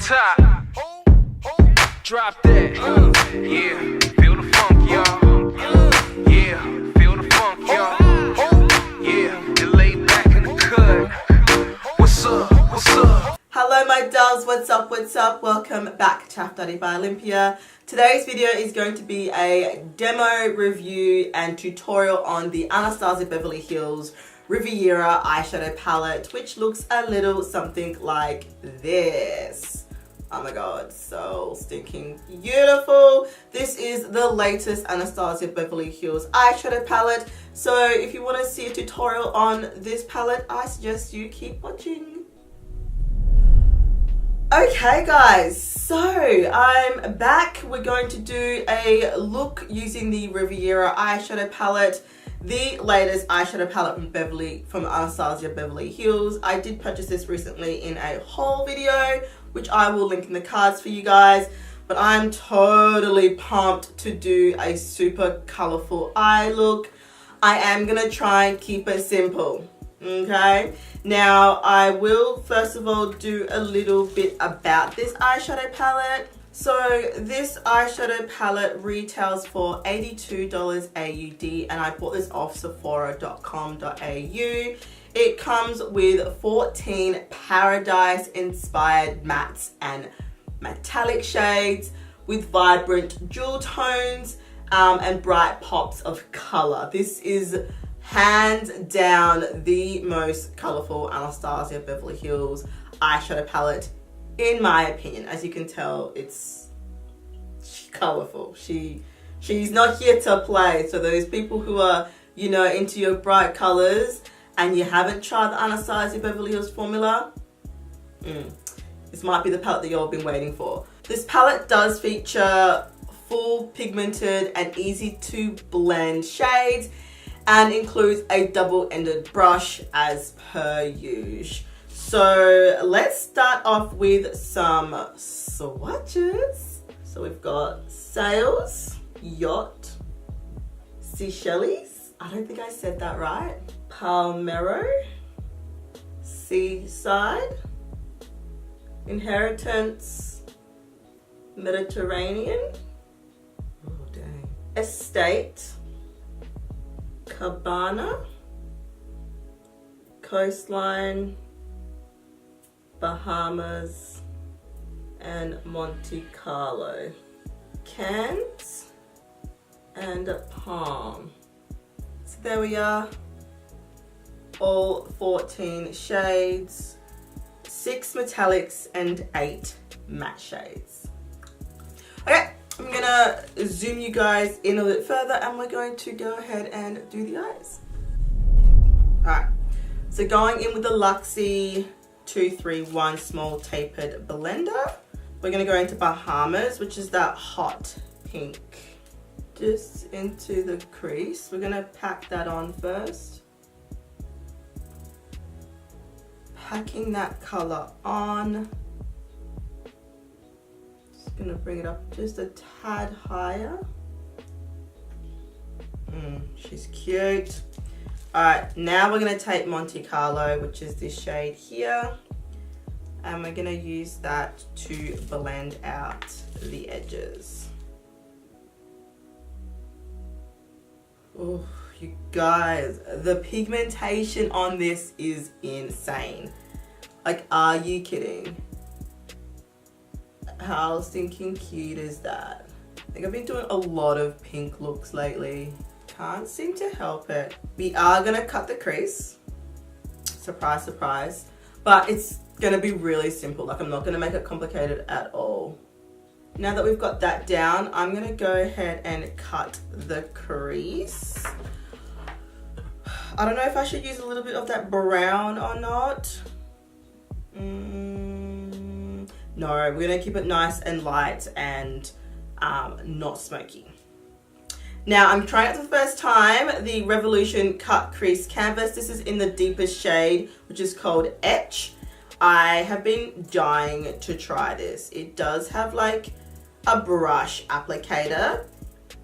top. Drop that. Yeah, feel the funk, y'all. Yeah, feel the funk, y'all. Yeah, they laid back in the cut. What's up? What's up? Hello my dolls, what's up, what's up? Welcome back to Afrodite by Olympia. Today's video is going to be a demo review and tutorial on the Anastasia Beverly Hills Riviera eyeshadow palette, which looks a little something like this. Oh my god, so stinking beautiful. This is the latest Anastasia Beverly Hills eyeshadow palette. So if you want to see a tutorial on this palette, I suggest you keep watching. Okay guys, so I'm back. We're going to do a look using the Riviera eyeshadow palette, the latest eyeshadow palette from Anastasia Beverly Hills. I did purchase this recently in a haul video, which I will link in the cards for you guys. But I'm totally pumped to do a super colorful eye look. I am gonna try and keep it simple. Okay, now I will first of all do a little bit about this eyeshadow palette. So this eyeshadow palette retails for $82 AUD and I bought this off sephora.com.au. It comes with 14 Paradise inspired mattes and metallic shades with vibrant jewel tones and bright pops of color. This is hands down the most colorful Anastasia Beverly Hills eyeshadow palette in my opinion. As you can tell, it's colorful. She's not here to play. So those people who are, you know, into your bright colors and you haven't tried the Anastasia Beverly Hills formula, this might be the palette that you've all been waiting for. This palette does feature full pigmented and easy to blend shades and includes a double-ended brush as per usual. So let's start off with some swatches. So we've got Sails, Yacht, Seychelles, I don't think I said that right, Palmero, Seaside, Inheritance, Mediterranean, oh dang, Estate, Cabana, Coastline, Bahamas, and Monte Carlo, Cannes, and Palm. So there we are, all 14 shades, 6 metallics and 8 matte shades. Okay, I'm gonna zoom you guys in a bit further and we're going to go ahead and do the eyes. Alright, so going in with the Luxie 231 small tapered blender, we're gonna go into Bahamas, which is that hot pink. Just into the crease. We're gonna pack that on first. Packing that color on. Just gonna bring it up just a tad higher. She's cute. Alright, now we're gonna take Monte Carlo, which is this shade here, and we're gonna use that to blend out the edges. Oh, you guys, the pigmentation on this is insane. Like, are you kidding? How stinking cute is that? I think I've been doing a lot of pink looks lately. Can't seem to help it. We are gonna cut the crease. Surprise, surprise. But it's gonna be really simple. Like, I'm not gonna make it complicated at all. Now that we've got that down, I'm gonna go ahead and cut the crease. I don't know if I should use a little bit of that brown or not. No, we're gonna keep it nice and light and not smoky. Now I'm trying it for the first time, the Revolution Cut Crease Canvas. This is in the deepest shade, which is called Etch. I have been dying to try this. It does have like a brush applicator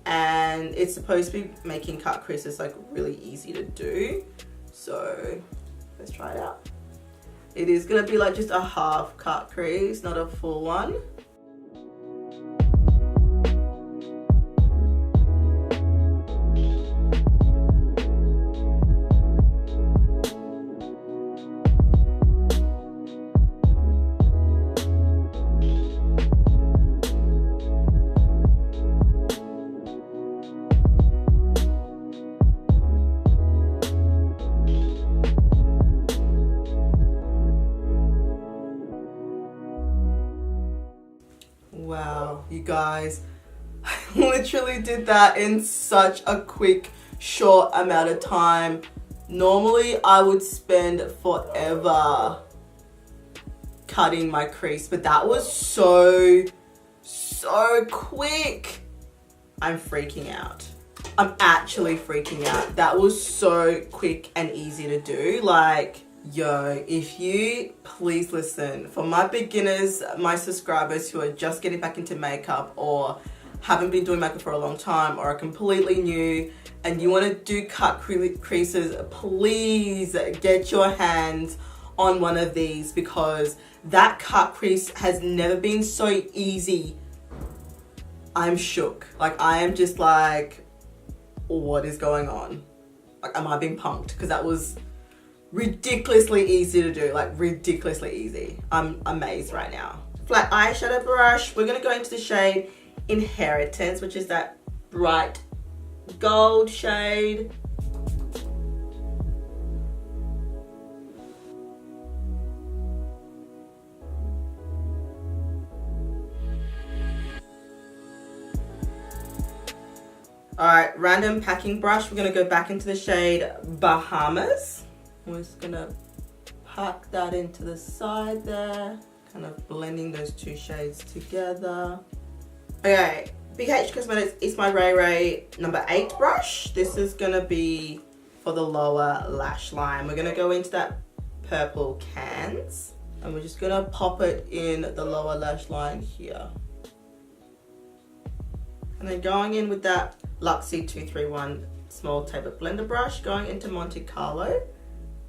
and it's supposed to be making cut creases like really easy to do. So let's try it out. it is gonna be like just a half cut crease, not a full one. Wow, you guys, I literally did that in such a quick, short amount of time. Normally, I would spend forever cutting my crease, but that was so quick. I'm freaking out. I'm actually freaking out. That was so quick and easy to do. Like, yo, if you please listen, for my beginners, my subscribers who are just getting back into makeup or haven't been doing makeup for a long time or are completely new and you want to do cut creases, please get your hands on one of these, because that cut crease has never been so easy. I'm shook. Like, I am just like, what is going on? Like, am I being punked? Because that was ridiculously easy to do, like ridiculously easy. I'm amazed right now. Flat eyeshadow brush, we're gonna go into the shade Inheritance, which is that bright gold shade. All right, random packing brush, we're gonna go back into the shade Bahamas. We're just gonna pack that into the side there, kind of blending those two shades together. Okay, BECCA Cosmetics is my Ray Ray number 8 brush. This is gonna be for the lower lash line. We're gonna go into that purple cans and we're just gonna pop it in the lower lash line here. And then going in with that Luxie 231 small tapered blender brush, going into Monte Carlo.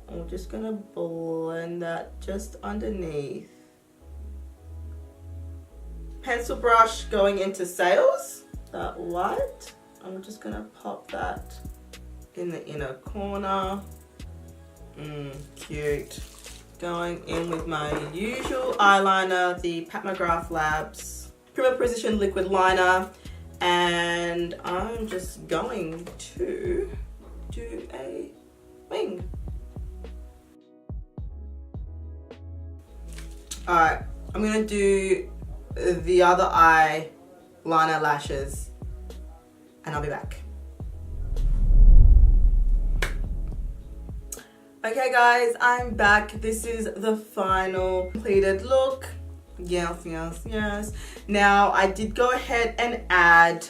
And we're just gonna blend that just underneath. Pencil brush going into Sales, that white. And we're just gonna pop that in the inner corner. Cute. Going in with my usual eyeliner, the Pat McGrath Labs Prima Precision Liquid Liner. And I'm just going to do a wing. Alright, I'm gonna do the other eye liner lashes and I'll be back. Okay guys, I'm back. This is the final completed look. Yes. Now I did go ahead and add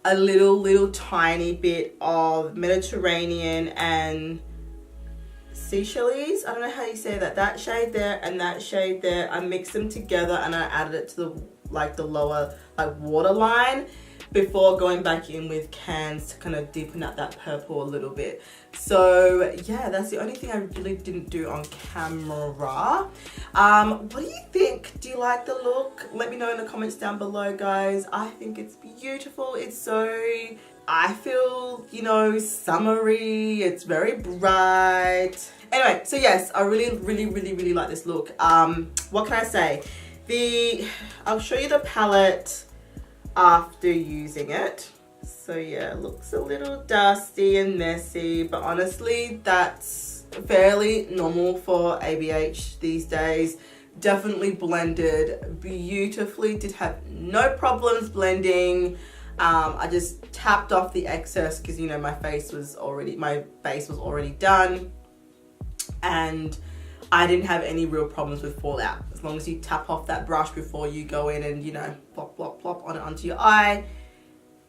a little tiny bit of Mediterranean and Seychelles. I don't know how you say that. That shade there and that shade there. I mixed them together and I added it to the lower waterline before going back in with cans to kind of deepen up that purple a little bit. So yeah, that's the only thing I really didn't do on camera. What do you think? Do you like the look? Let me know in the comments down below, guys. I think it's beautiful. It's so, I feel, you know, summery. It's very bright. Anyway, so yes, I really like this look. What can I say? I'll show you the palette after using it. So yeah, it looks a little dusty and messy, but honestly, that's fairly normal for ABH these days. Definitely blended beautifully, did have no problems blending. I just tapped off the excess because, you know, my base was already done, and I didn't have any real problems with fallout. As long as you tap off that brush before you go in and, you know, plop on it onto your eye,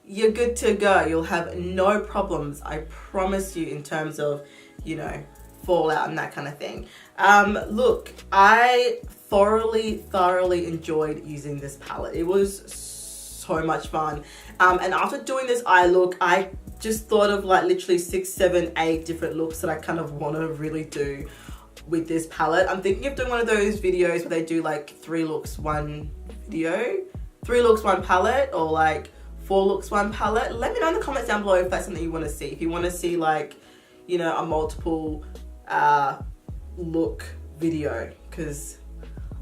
you're good to go. You'll have no problems, I promise you, in terms of, you know, fallout and that kind of thing. Look, I thoroughly enjoyed using this palette. It was so much fun. And after doing this eye look, I just thought of like literally 6, 7, 8 different looks that I kind of want to really do with this palette. I'm thinking of doing one of those videos where they do like 3 looks, 1 video, 3 looks, 1 palette, or like 4 looks, 1 palette. Let me know in the comments down below if that's something you want to see. If you want to see like, you know, a multiple look video, because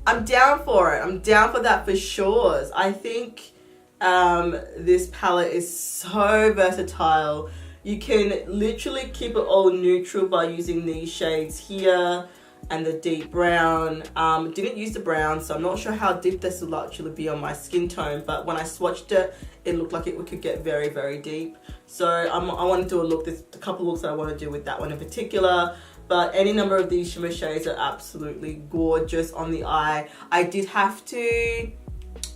I'm down for it. I'm down for that for sure. I think this palette is so versatile. You can literally keep it all neutral by using these shades here and the deep brown. Didn't use the brown, so I'm not sure how deep this will actually be on my skin tone, but when I swatched it, it looked like it could get very, very deep. So I want to do a look. There's a couple looks that I want to do with that one in particular, but any number of these shimmer shades are absolutely gorgeous on the eye. I did have to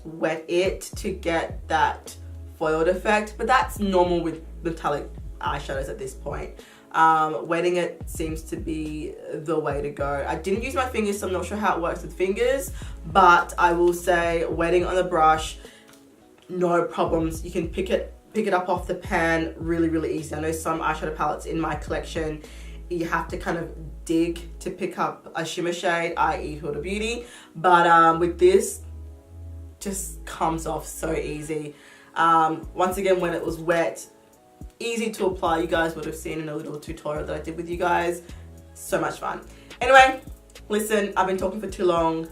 wet it to get that foiled effect, but that's normal with metallic eyeshadows at this point. Wetting it seems to be the way to go. I didn't use my fingers, so I'm not sure how it works with fingers, but I will say wetting on the brush, no problems. You can pick it up off the pan really, really easy. I know some eyeshadow palettes in my collection, you have to kind of dig to pick up a shimmer shade, i.e. Huda Beauty, but with this, just comes off so easy. Once again, when it was wet, easy to apply. You guys would have seen in a little tutorial that I did with you guys. So much fun. Anyway, listen, I've been talking for too long.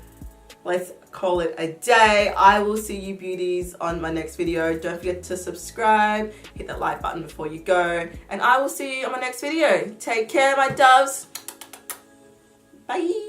Let's call it a day. I will see you beauties on my next video. Don't forget to subscribe, hit that like button before you go, and I will see you on my next video. Take care, my doves. Bye.